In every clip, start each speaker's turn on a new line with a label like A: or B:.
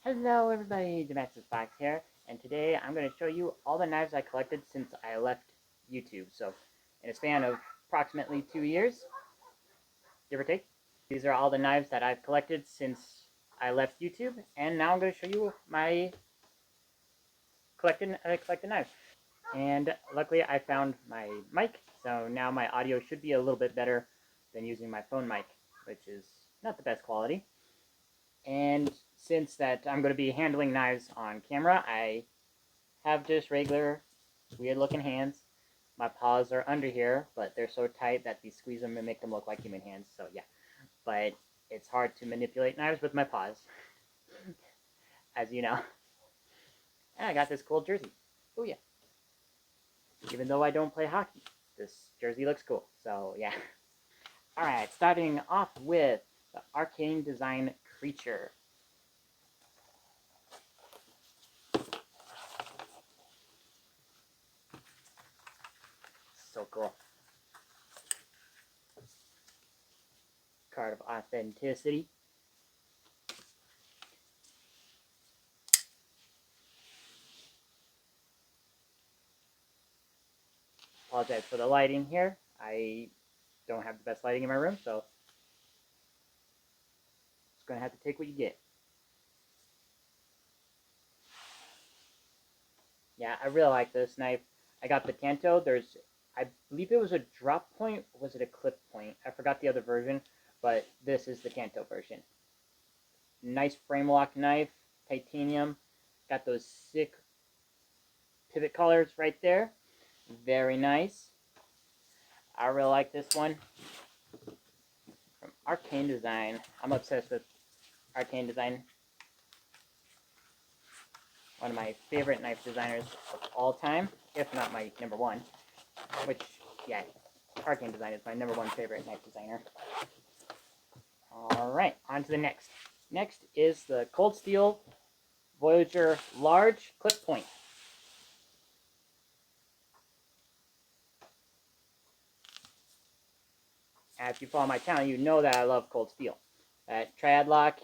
A: Hello everybody, Domestic Fox here, and today I'm going to show you all the knives I collected since I left YouTube. So, in a span of approximately 2 years, give or take, these are all the knives that I've collected since I left YouTube, and now I'm going to show you my collected knives. And luckily I found my mic, so now my audio should be a little bit better than using my phone mic, which is not the best quality. And since that I'm going to be handling knives on camera, I have just regular weird looking hands. My paws are under here, but they're so tight that you squeeze them and make them look like human hands. So yeah, but it's hard to manipulate knives with my paws, as you know. And I got this cool jersey. Oh yeah. Even though I don't play hockey, this jersey looks cool. So yeah. All right, starting off with the Arcane Design Creature. So cool. Card of Authenticity. Apologize for the lighting here. I don't have the best lighting in my room, so it's going to have to take what you get. Yeah, I really like this knife. I got the Tanto. I believe it was a drop point. Or was it a clip point? I forgot the other version, but this is the Tanto version. Nice frame lock knife, titanium. Got those sick pivot collars right there. Very nice. I really like this one. From Arcane Design. I'm obsessed with Arcane Design. One of my favorite knife designers of all time, if not my number one. Which, yeah, Arcane Design is my number one favorite knife designer. Alright, on to the next. Next is the Cold Steel Voyager Large Clip Point. And if you follow my channel, you know that I love Cold Steel. That triad lock,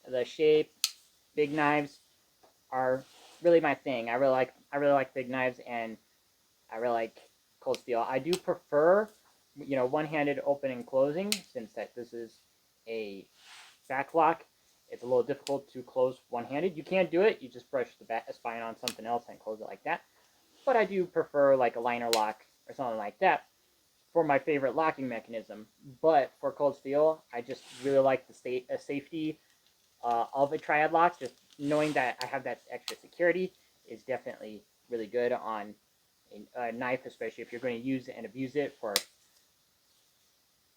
A: the shape, big knives are really my thing. I really like big knives, and I really like Cold Steel. I do prefer, one-handed open and closing, since that this is a back lock. It's a little difficult to close one-handed. You can't do it. You just brush the spine on something else and close it like that. But I do prefer like a liner lock or something like that for my favorite locking mechanism. But for Cold Steel, I just really like the safety of a triad lock. Just knowing that I have that extra security is definitely really good on a knife, especially if you're going to use and abuse it for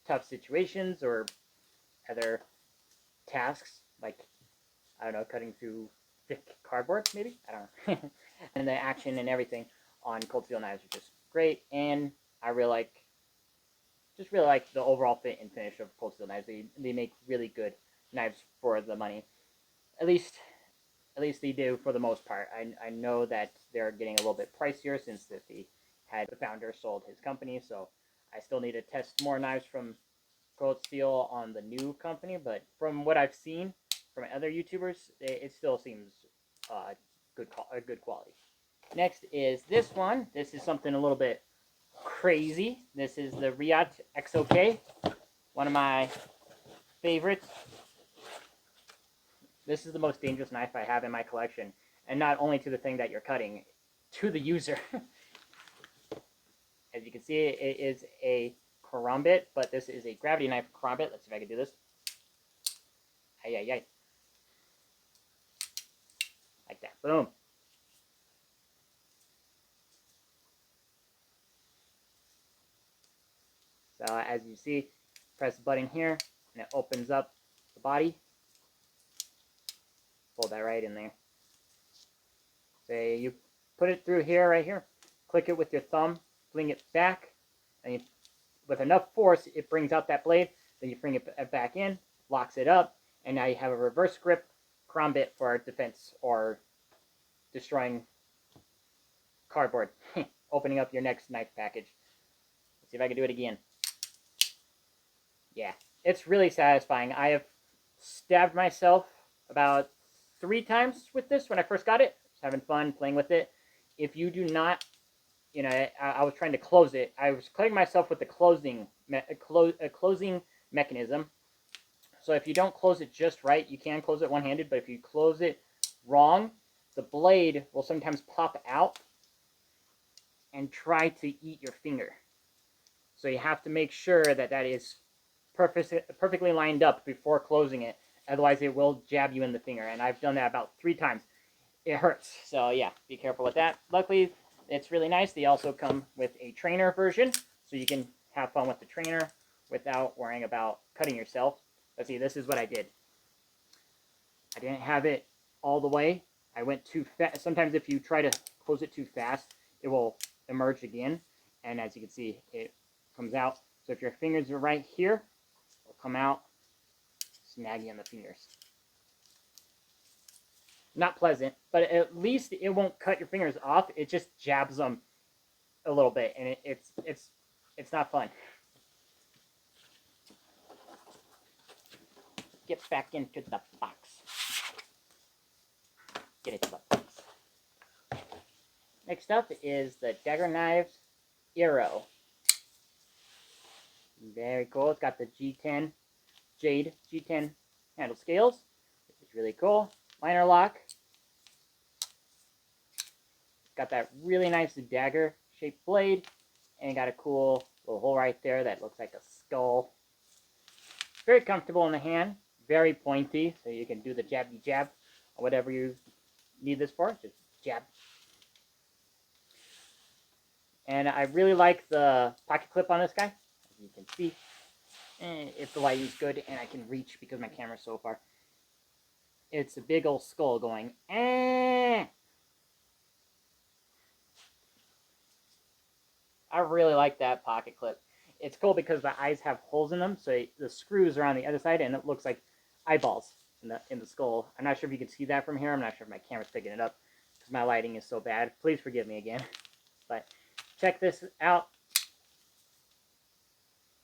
A: tough situations or other tasks, like, I don't know, cutting through thick cardboard, maybe? I don't know. And the action and everything on Cold Steel knives are just great, and I really like the overall fit and finish of Cold Steel knives. They make really good knives for the money. At least they do for the most part. I know that they're getting a little bit pricier since that the founder sold his company, so I still need to test more knives from Cold Steel on the new company, but from what I've seen from other YouTubers, it still seems good quality. Next is this one. This is something a little bit crazy. This is the Riot XOK, one of my favorites. This is the most dangerous knife I have in my collection, and not only to the thing that you're cutting, to the user. As you can see, it is a karambit, but this is a gravity knife karambit. Let's see if I can do this. Ay, ay, ay. Like that. Boom. So as you see, press the button here, and it opens up the body. Fold that right in there. So you put it through here, right here. Click it with your thumb, fling it back, and you, with enough force, it brings out that blade. Then you bring it back in, locks it up, and now you have a reverse grip karambit for defense or destroying cardboard. Opening up your next knife package. Let's see if I can do it again. Yeah, it's really satisfying. I have stabbed myself about 3 times with this when I first got it. Just having fun playing with it. If you do not, you know, I was trying to close it. I was cutting myself with the closing mechanism. So if you don't close it just right, you can close it one-handed, but if you close it wrong, the blade will sometimes pop out and try to eat your finger. So you have to make sure that that is perfectly lined up before closing it. Otherwise, it will jab you in the finger. And I've done that about 3 times. It hurts. So yeah, be careful with that. Luckily, it's really nice. They also come with a trainer version, so you can have fun with the trainer without worrying about cutting yourself. Let's see, this is what I did. I didn't have it all the way. I went too fast. Sometimes if you try to close it too fast, it will emerge again. And as you can see, it comes out. So if your fingers are right here, it'll come out, snag you in the fingers. Not pleasant, but at least it won't cut your fingers off. It just jabs them a little bit, and it's not fun. Get back into the box. Get into the box. Next up is the Dagger Knives Arrow. Very cool. It's got the G10 Jade G10 handle scales, which is really cool. Liner lock. Got that really nice dagger shaped blade, and got a cool little hole right there that looks like a skull. Very comfortable in the hand, very pointy, so you can do the jabby jab or whatever you need this for. Just jab. And I really like the pocket clip on this guy, as you can see. And if the lighting's good and I can reach because my camera's so far. It's a big old skull going, eh. I really like that pocket clip. It's cool because the eyes have holes in them, so the screws are on the other side, and it looks like eyeballs in the skull. I'm not sure if you can see that from here. I'm not sure if my camera's picking it up because my lighting is so bad. Please forgive me again. But check this out.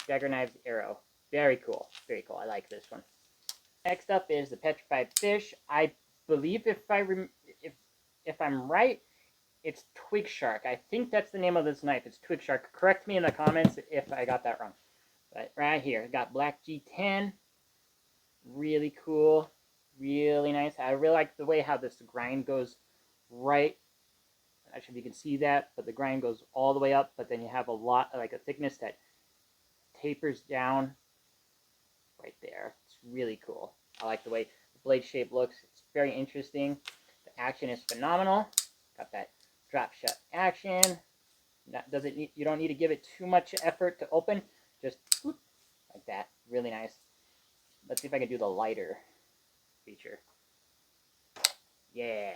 A: Dagger Knives Arrow. Very cool. Very cool. I like this one. Next up is the Petrified Fish. I believe if I'm right, it's Twig Shark. I think that's the name of this knife. It's Twig Shark. Correct me in the comments if I got that wrong. But right here, got black G10. Really cool. Really nice. I really like the way how this grind goes right. I'm not sure if you can see that, but the grind goes all the way up, but then you have a lot, like a thickness that tapers down right there. It's really cool. I like the way the blade shape looks. It's very interesting. The action is phenomenal. Got that drop shot action. You don't need to give it too much effort to open. Just whoop, like that. Really nice. Let's see if I can do the lighter feature. Yeah.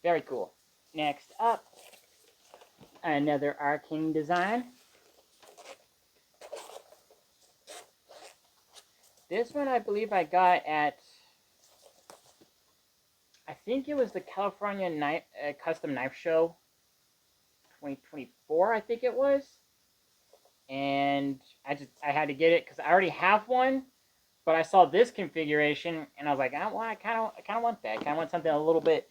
A: Very cool. Next up, another Arcane design. This one I believe I got at, I think it was the California Custom Knife Show 2024, I think it was. And I had to get it because I already have one, but I saw this configuration and I was like, I kind of want that. I kind of want something a little bit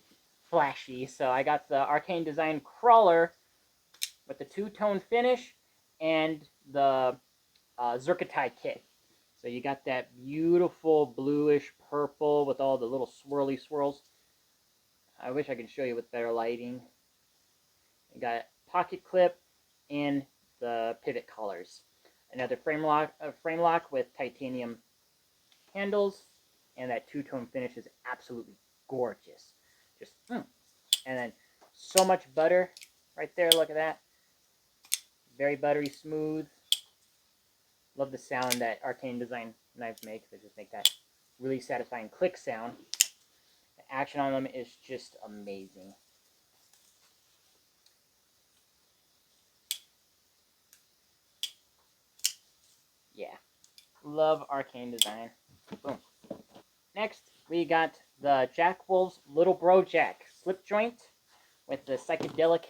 A: flashy. So I got the Arcane Design Crawler with the two-tone finish and the Zerkatai kit. So you got that beautiful bluish purple with all the little swirly swirls. I wish I could show you with better lighting. You got pocket clip and the pivot collars. Another frame lock with titanium handles, and that two-tone finish is absolutely gorgeous. Just and then so much butter right there. Look at that. Very buttery smooth. Love the sound that Arcane Design knives make. They just make that really satisfying click sound. The action on them is just amazing. Yeah. Love Arcane Design. Boom. Next, we got the Jack Wolf's Little Bro Jack slip joint with the psychedelic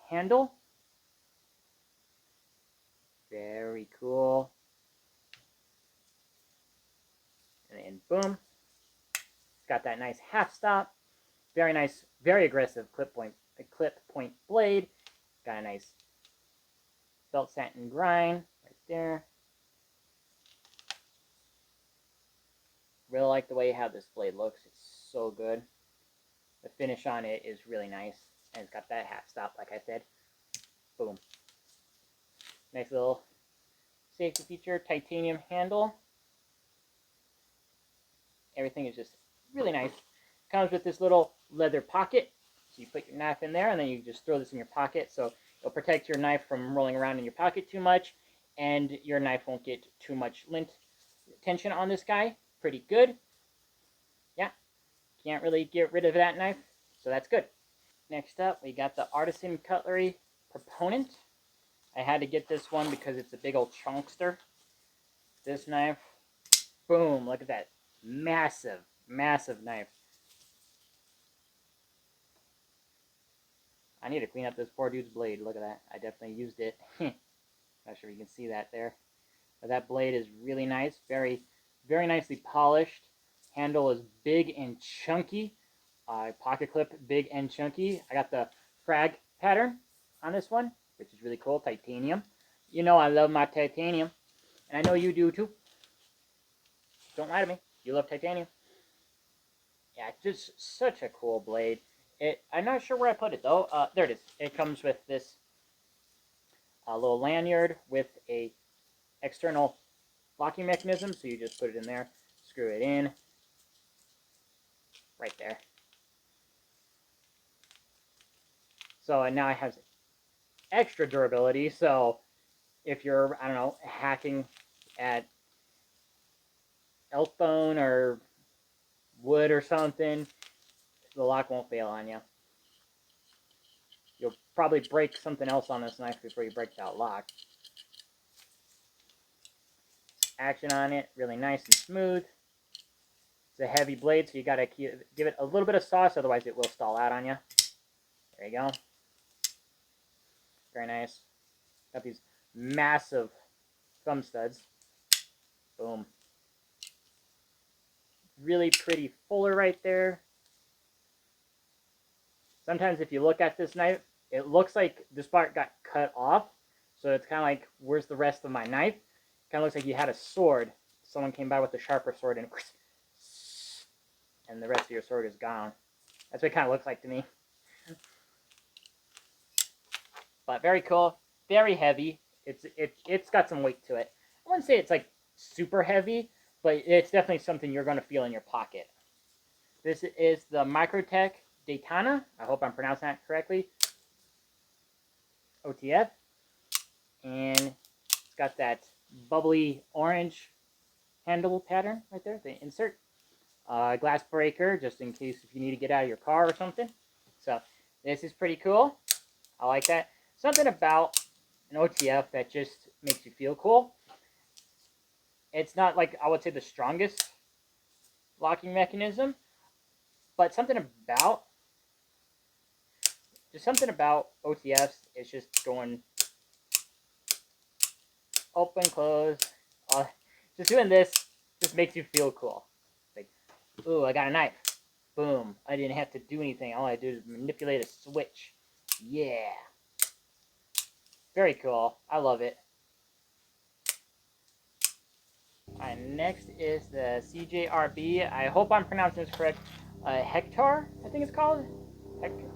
A: handle. Very cool. And then boom. got that nice half stop. Very nice, very aggressive clip point blade. Got a nice felt satin grind right there. Really like the way how this blade looks. It's so good. The finish on it is really nice. And it's got that half stop, like I said. Boom. Nice little safety feature, titanium handle. Everything is just really nice. Comes with this little leather pocket. So you put your knife in there and then you just throw this in your pocket. So it'll protect your knife from rolling around in your pocket too much. And your knife won't get too much lint tension on this guy. Pretty good. Yeah. Can't really get rid of that knife. So that's good. Next up, we got the Artisan Cutlery Proponent. I had to get this one because it's a big old chunkster. This knife, boom, look at that. Massive, massive knife. I need to clean up this poor dude's blade. Look at that. I definitely used it. Not sure if you can see that there. But that blade is really nice. Very, very nicely polished. Handle is big and chunky. Pocket clip, big and chunky. I got the frag pattern on this one, which is really cool. Titanium. You know I love my titanium. And I know you do too. Don't lie to me. You love titanium. Yeah, it's just such a cool blade. I'm not sure where I put it though. There it is. It comes with this little lanyard with a external locking mechanism. So you just put it in there, screw it in, right there. So now it has extra durability. So if you're, I don't know, hacking at elk bone or wood or something, the lock won't fail on you. You'll probably break something else on this knife before you break that lock. Action on it, really nice and smooth. It's a heavy blade, so you gotta give it a little bit of sauce, otherwise it will stall out on you. There you go. Very nice. Got these massive thumb studs. Boom. Really pretty fuller right there. Sometimes if you look at this knife, it looks like this part got cut off. So it's kind of like, where's the rest of my knife? Kind of looks like you had a sword. Someone came by with a sharper sword and the rest of your sword is gone. That's what it kind of looks like to me. But very cool. Very heavy. It's got some weight to it. I wouldn't say it's like super heavy, but it's definitely something you're going to feel in your pocket. This is the Microtech Daytona. I hope I'm pronouncing that correctly. OTF. And it's got that bubbly orange handle pattern right there, the insert. Glass breaker, just in case if you need to get out of your car or something. So this is pretty cool. I like that. Something about an OTF that just makes you feel cool. It's not like, I would say, the strongest locking mechanism, but something about OTFs is just going open, close. Just doing this just makes you feel cool. Like, ooh, I got a knife. Boom. I didn't have to do anything. All I did is manipulate a switch. Yeah. Very cool. I love it. Alright, next is the CJRB. I hope I'm pronouncing this correct. Hector, I think it's called. Hector.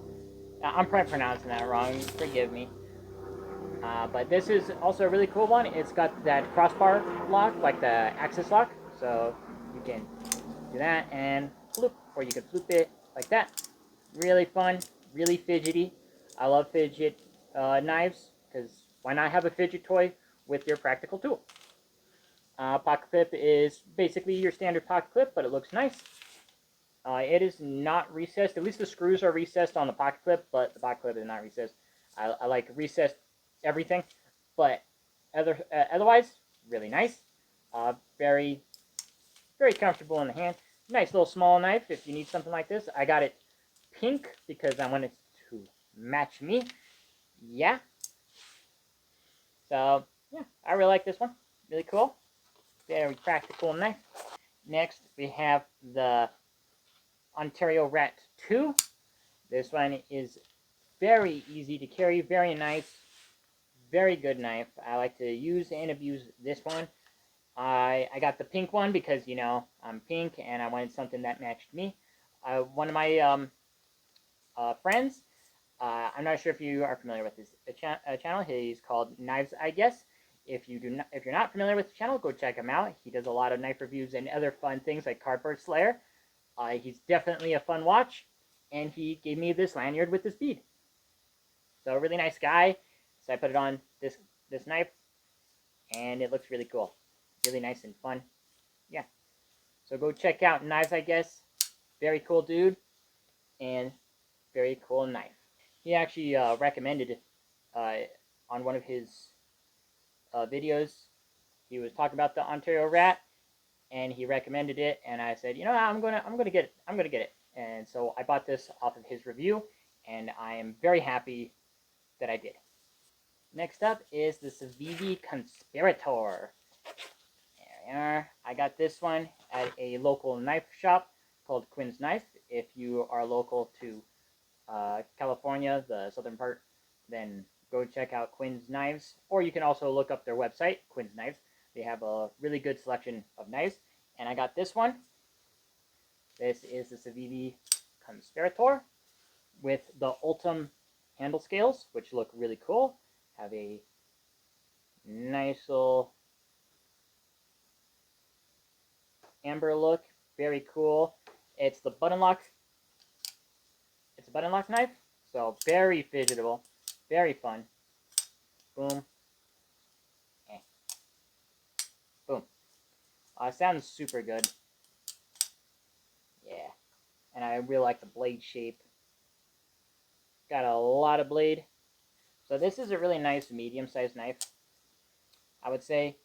A: I'm probably pronouncing that wrong. Forgive me. But this is also a really cool one. It's got that crossbar lock, like the Axis lock. So you can do that and flip, or you can flip it like that. Really fun, really fidgety. I love fidget knives, because why not have a fidget toy with your practical tool? Pocket clip is basically your standard pocket clip, but it looks nice. It is not recessed. At least the screws are recessed on the pocket clip, but the pocket clip is not recessed. I like recessed everything, but otherwise, really nice. Very, very comfortable in the hand. Nice little small knife if you need something like this. I got it pink because I wanted to match me. Yeah. So, yeah, I really like this one. Really cool. Very practical knife. Next, we have the Ontario Rat 2. This one is very easy to carry, very nice, very good knife. I like to use and abuse this one. I got the pink one because, you know, I'm pink and I wanted something that matched me. One of my friends, I'm not sure if you are familiar with his channel. He's called Knives, I guess. If you're not familiar with the channel, go check him out. He does a lot of knife reviews and other fun things like Cardboard Slayer. He's definitely a fun watch, and he gave me this lanyard with this bead. So a really nice guy. So I put it on this knife, and it looks really cool, really nice and fun. Yeah. So go check out Knives, I guess. Very cool dude, and very cool knife. He actually recommended on one of his videos. He was talking about the Ontario Rat, and he recommended it. And I said, you know, I'm gonna get it. I'm gonna get it. And so I bought this off of his review, and I am very happy that I did. Next up is the Civivi Conspirator. There we are. I got this one at a local knife shop called Quinn's Knife. If you are local to California, the southern part, then go check out Quinn's Knives. Or you can also look up their website, Quinn's Knives. They have a really good selection of knives. And I got this one. This is the Civivi Conspirator with the Ultim handle scales, which look really cool. Have a nice little amber look, very cool. It's the button lock. It's a button lock knife, so very fidgetable, very fun. Boom, boom. Sounds super good. Yeah, and I really like the blade shape. Got a lot of blade. So this is a really nice medium-sized knife. I would say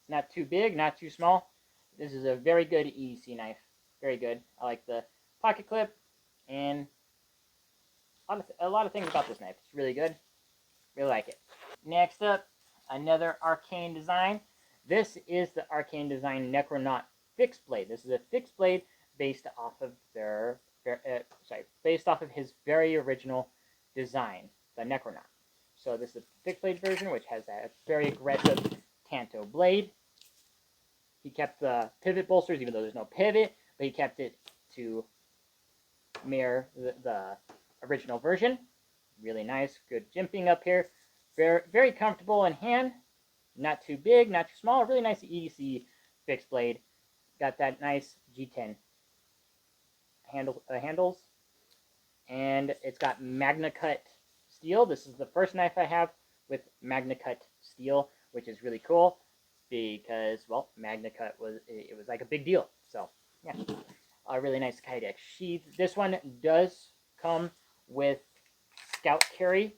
A: it's not too big, not too small. This is a very good EDC knife. Very good. I like the pocket clip and a lot of things about this knife. It's really good. Really like it. Next up, another Arcane Design. This is the Arcane Design Necronaut fixed blade. This is a fixed blade based off of based off of his very original design, the Necronaut. So this is a fixed blade version, which has a very aggressive Tanto blade. He kept the pivot bolsters, even though there's no pivot, but he kept it to mirror the original version. Really nice, good jimping up here. Very, very comfortable in hand. Not too big, not too small. Really nice EDC fixed blade. Got that nice G10 handles. And it's got MagnaCut steel. This is the first knife I have with MagnaCut steel, which is really cool because, well, MagnaCut was like a big deal. So, yeah, a really nice Kydex sheath. This one does come with Scout carry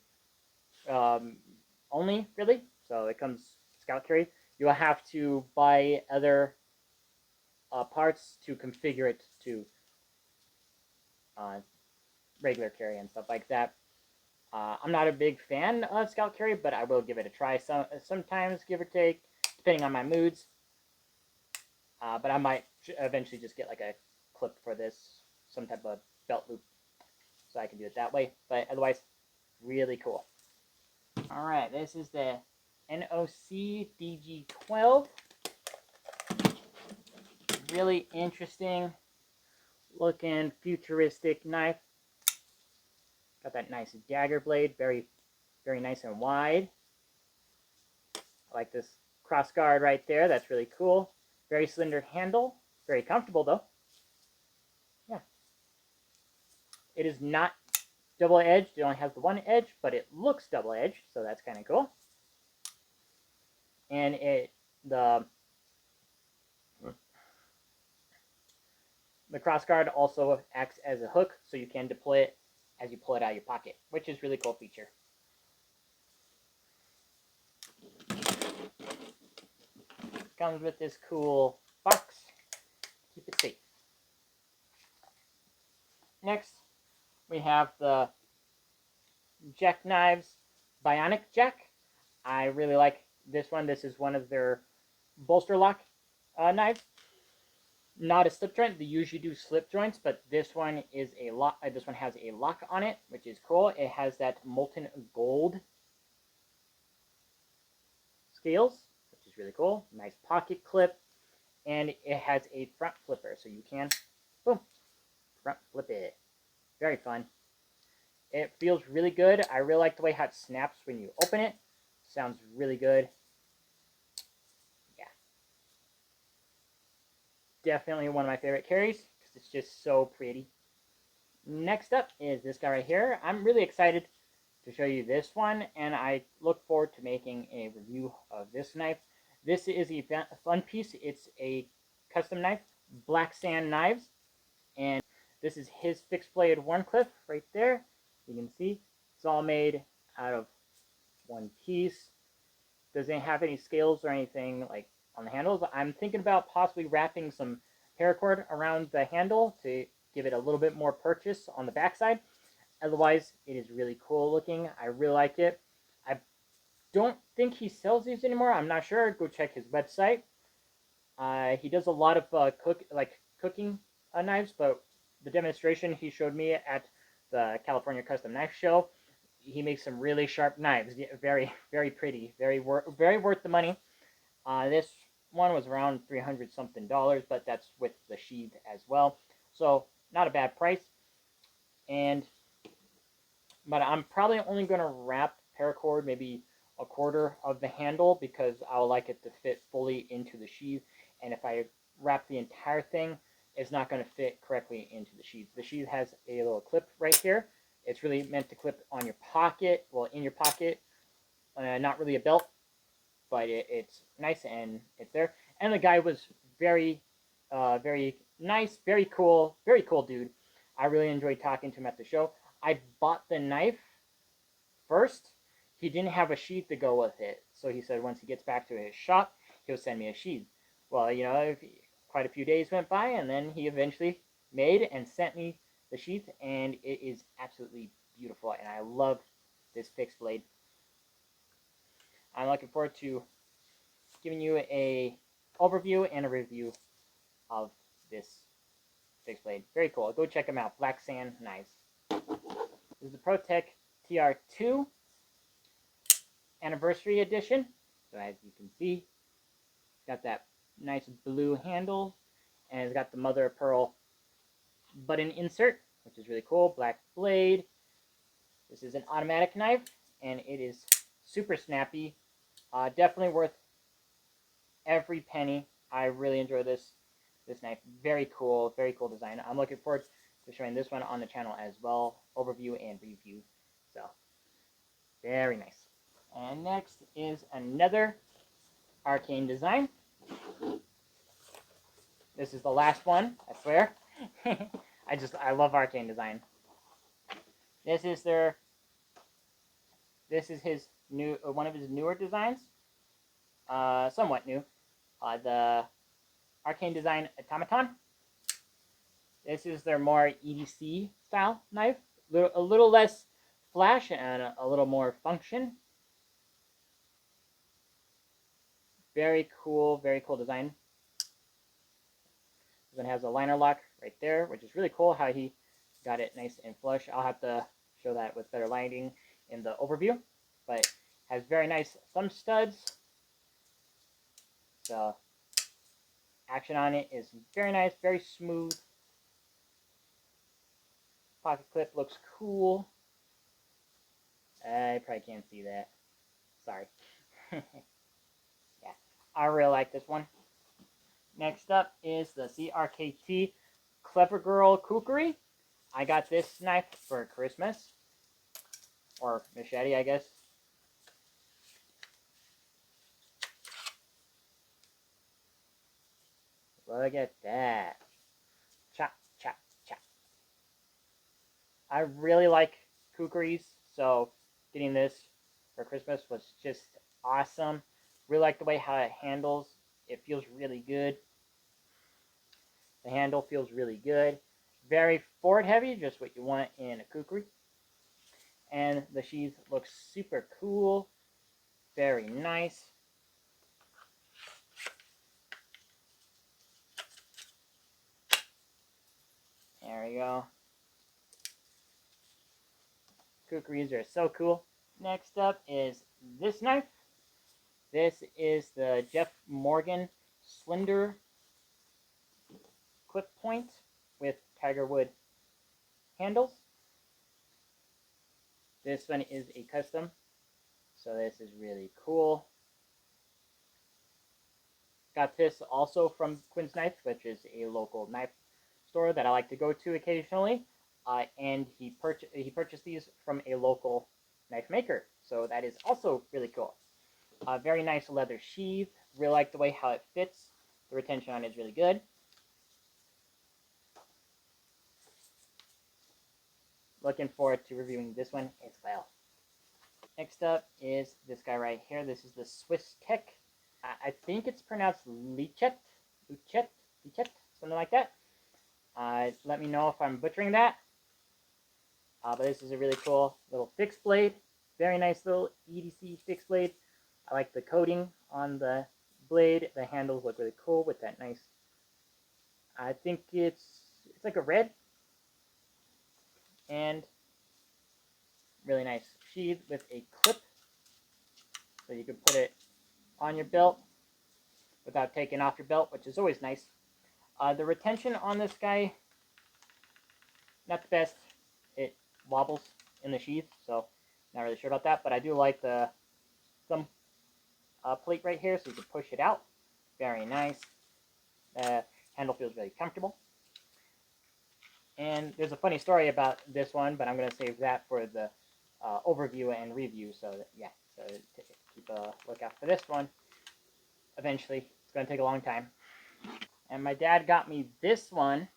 A: only, really. So it comes Scout carry. You'll have to buy other parts to configure it to regular carry and stuff like that. I'm not a big fan of Scout carry, but I will give it a try sometimes, give or take, depending on my moods. But I might eventually just get like a clip for this, some type of belt loop, so I can do it that way. But otherwise, really cool. All right, this is the NOC DG12. Really interesting looking futuristic knife. Got that nice dagger blade, very, very nice and wide. I like this cross guard right there. That's really cool. Very slender handle. Very comfortable though. Yeah. It is not double-edged. It only has the one edge, but it looks double-edged, so that's kind of cool. And the crossguard also acts as a hook, so you can deploy it as you pull it out of your pocket, which is a really cool feature. Comes with this cool box. Keep it safe. Next, we have the Jackknives Bionic Jack. I really like this one. This is one of their bolster lock knives. not a slip joint. They usually do slip joints, but this one is a lock. This one has a lock on it, which is cool. It has that molten gold scales, which is really cool. Nice pocket clip, and it has a front flipper, so you can, boom, front flip it. Very fun. It feels really good. I really like the way how it snaps when you open it. Sounds really good. Yeah. Definitely one of my favorite carries because it's just so pretty. Next up is this guy right here. I'm really excited to show you this one, and I look forward to making a review of this knife. This is a fun piece. It's a custom knife, Black Sand Knives, and this is his fixed blade Wharncliffe right there. You can see it's all made out of one piece. Doesn't have any scales or anything like on the handles. I'm thinking about possibly wrapping some paracord around the handle to give it a little bit more purchase on the backside. Otherwise, it is really cool looking. I really like it. I don't think he sells these anymore. I'm not sure. Go check his website. He does a lot of cooking knives, but the demonstration he showed me at the California Custom Knife Show, he makes some really sharp knives. Very, very pretty. Very worth the money. This one was around $300 something, but that's with the sheath as well. So not a bad price. But I'm probably only going to wrap paracord maybe a quarter of the handle because I would like it to fit fully into the sheath. And if I wrap the entire thing, it's not going to fit correctly into the sheath. The sheath has a little clip right here. It's really meant to clip on your pocket, well, in your pocket. Not really a belt, but it's nice and it's there. And the guy was very nice, very cool dude. I really enjoyed talking to him at the show. I bought the knife first. He didn't have a sheath to go with it, so he said once he gets back to his shop, he'll send me a sheath. Well, quite a few days went by, and then he eventually made and sent me the sheath, and it is absolutely beautiful, and I love this fixed blade. I'm looking forward to giving you a overview and a review of this fixed blade. Very cool. Go check them out. Black Sand Knives. This is the ProTech TR2 Anniversary Edition. So as you can see, it's got that nice blue handle, and it's got the mother of pearl button insert, which is really cool. Black blade. This is an automatic knife, and it is super snappy. Definitely worth every penny. I really enjoy this knife. Very cool design. I'm looking forward to showing this one on the channel as well. Overview and review. So, very nice. And next is another Arcane design. This is the last one, I swear. I love Arcane design. This is his new one of his newer designs. Somewhat new. The Arcane Design Automaton. This is their more EDC style knife. A little less flash and a little more function. Very cool design. This one has a liner lock right there, which is really cool how he got it nice and flush. I'll have to show that with better lighting in the overview. But has very nice thumb studs. So action on it is very nice, very smooth. Pocket clip looks cool. I probably can't see that. Sorry. Yeah, I really like this one. Next up is the CRKT Clever Girl Kukri. I got this knife for Christmas. Or machete, I guess. Look at that. Chop, chop, chop. I really like kukris, so getting this for Christmas was just awesome. Really like the way how it handles. It feels really good. The handle feels really good. Very forward heavy, just what you want in a kukri. And the sheath looks super cool. Very nice. There we go. Kukris are so cool. Next up is this knife. This is the Jeff Morgan Slender Clip Point with Tiger Wood handles. This one is a custom, so this is really cool. Got this also from Quinn's Knife, which is a local knife store that I like to go to occasionally. And he purchased these from a local knife maker, so that is also really cool. Very nice leather sheath. Really like the way how it fits. The retention on it is really good. Looking forward to reviewing this one as well. Next up is this guy right here. This is the Swiss Tech. I think it's pronounced Lichet, something like that. Let me know if I'm butchering that. But this is a really cool little fixed blade. Very nice little EDC fixed blade. I like the coating on the blade. The handles look really cool with that nice, I think it's like a red and really nice sheath with a clip, so you can put it on your belt without taking off your belt, which is always nice. The retention on this guy, not the best. It wobbles in the sheath, so not really sure about that, but I do like the thumb plate right here, so you can push it out. Very nice. Handle feels really comfortable. And there's a funny story about this one, but I'm going to save that for the overview and review. So that, yeah, so keep a lookout for this one. Eventually, it's going to take a long time. And my dad got me this one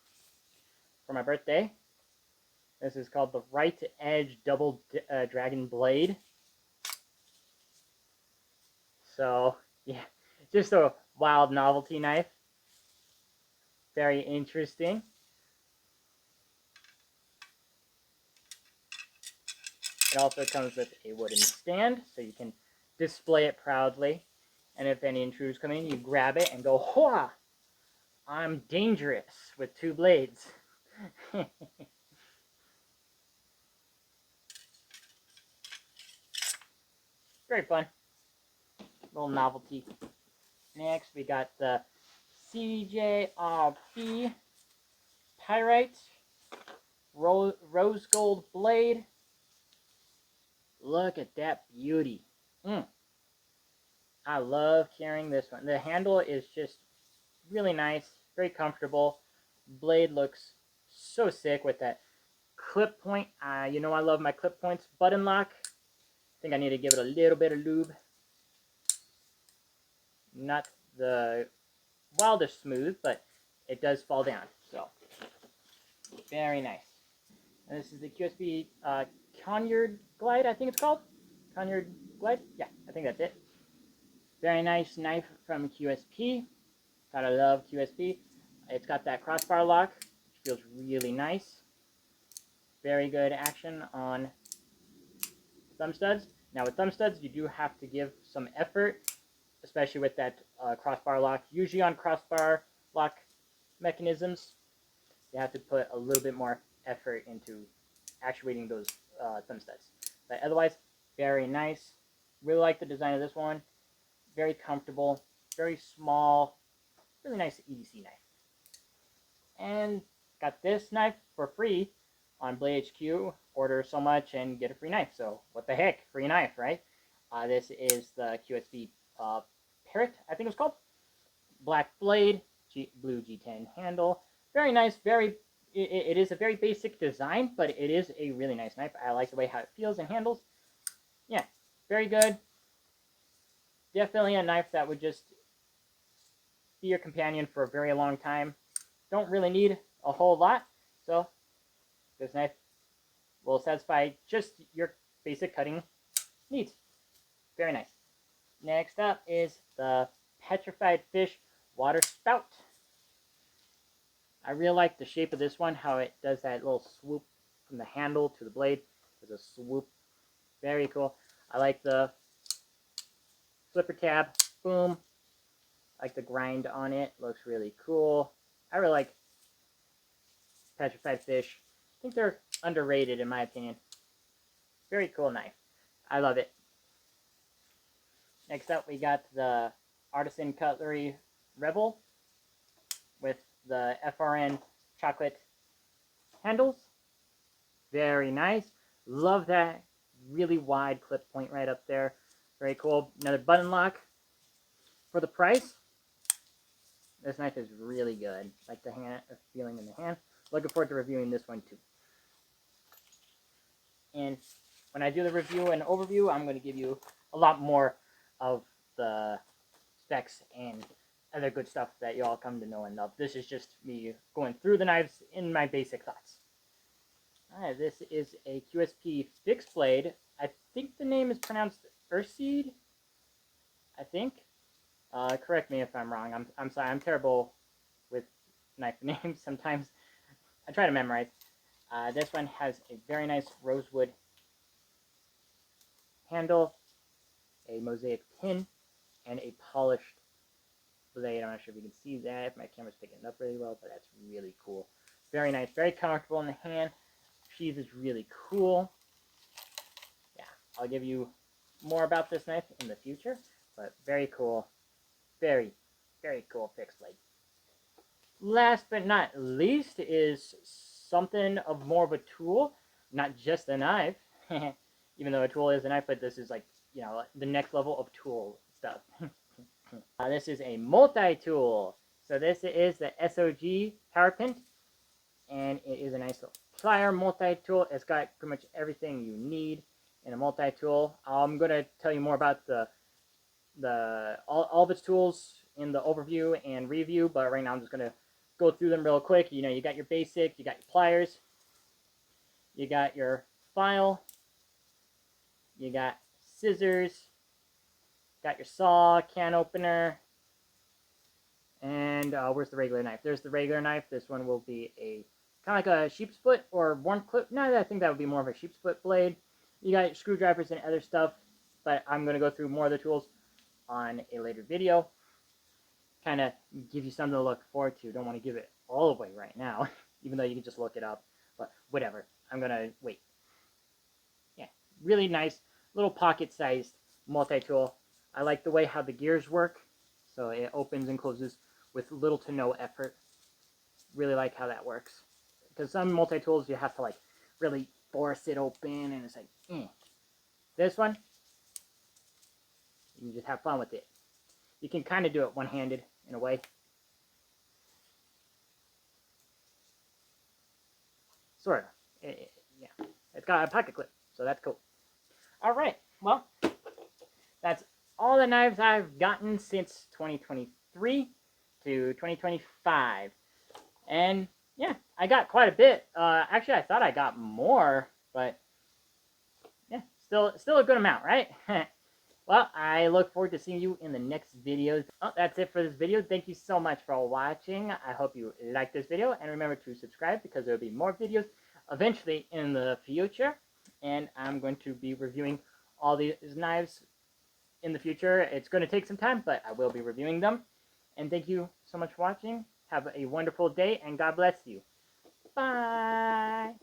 A: for my birthday. This is called the Right Edge Double Dragon Blade. So yeah, just a wild novelty knife. Very interesting. It also comes with a wooden stand, so you can display it proudly. And if any intruders come in, you grab it and go, "Hua! I'm dangerous with two blades." Very fun. Little novelty. Next, we got the CJRP Pyrite Rose Gold Blade. Look at that beauty. I love carrying this one. The handle is just really nice, very comfortable. Blade looks so sick with that clip point. You know I love my clip points. Button lock. I think I need to give it a little bit of lube. Not the wildest smooth, but it does fall down. So, very nice. And this is the QSP Conyard Glide, I think it's called. Conyard Glide? Yeah, I think that's it. Very nice knife from QSP. Gotta love QSP. It's got that crossbar lock, which feels really nice. Very good action on thumb studs. Now with thumb studs, you do have to give some effort, especially with that crossbar lock. Usually on crossbar lock mechanisms, you have to put a little bit more effort into actuating those thumb studs. But otherwise, very nice. Really like the design of this one. Very comfortable, very small, really nice EDC knife. And got this knife for free on Blade HQ. Order so much and get a free knife. So what the heck, free knife, right? This is the QSP Parrot, I think it's called. Black blade, blue G10 handle. Very nice, it is a very basic design, but it is a really nice knife. I like the way how it feels and handles. Yeah, very good. Definitely a knife that would just be your companion for a very long time. Don't really need a whole lot, so this knife will satisfy just your basic cutting needs. Very nice. Next up is the Petrified Fish Water Spout. I really like the shape of this one, how it does that little swoop from the handle to the blade. There's a swoop. Very cool. I like the flipper tab. Boom. I like the grind on it. Looks really cool. I really like petrified fish. I think they're underrated in my opinion. Very cool knife. I love it. Next up, we got the Artisan Cutlery Rebel with the FRN chocolate handles. Very nice. Love that really wide clip point right up there. Very cool. Another button lock. For the price, this knife is really good. Like the feeling in the hand. Looking forward to reviewing this one too. And when I do the review and overview, I'm going to give you a lot more of the specs and other good stuff that you all come to know and love. This is just me going through the knives in my basic thoughts. Alright, this is a QSP fixed blade. I think the name is pronounced Urseed. I think. Correct me if I'm wrong. I'm sorry. I'm terrible with knife names sometimes. I try to memorize. This one has a very nice rosewood handle, a mosaic pin, and a polished blade. I'm not sure if you can see that, if my camera's picking it up really well, but that's really cool. Very nice, very comfortable in the hand. Sheath is really cool. Yeah, I'll give you more about this knife in the future, but very cool. Very, very cool fixed blade. Last but not least is something of more of a tool, not just a knife. Even though a tool is a knife, but this is like, you know, the next level of tool stuff. This is a multi-tool. So this is the SOG Power Pin, and it is a nice little plier multi-tool. It's got pretty much everything you need in a multi-tool. I'm going to tell you more about all of its tools in the overview and review, but right now I'm just going to go through them real quick. You know, you got your basic, you got your pliers, you got your file, you got scissors, got your saw, can opener, and where's the regular knife? There's the regular knife. This one will be a kind of like a sheep's foot or worn clip. No, I think that would be more of a sheep's foot blade. You got your screwdrivers and other stuff, but I'm going to go through more of the tools on a later video. Kind of give you something to look forward to. Don't want to give it all away right now, even though you can just look it up. But whatever. I'm going to wait. Yeah, really nice little pocket-sized multi-tool. I like the way how the gears work. So it opens and closes with little to no effort. Really like how that works. Because some multi-tools you have to like really force it open and it's like, This one, you can just have fun with it. You can kind of do it one-handed in a way. Sort of. Yeah. It's got a pocket clip, so that's cool. Alright, well, that's all the knives I've gotten since 2023 to 2025. And yeah, I got quite a bit. Actually, I thought I got more, but yeah, still a good amount, right? Well, I look forward to seeing you in the next videos. Oh, that's it for this video. Thank you so much for watching. I hope you liked this video, and remember to subscribe because there will be more videos eventually in the future. And I'm going to be reviewing all these knives in the future. It's going to take some time, but I will be reviewing them. And thank you so much for watching. Have a wonderful day, and God bless you. Bye!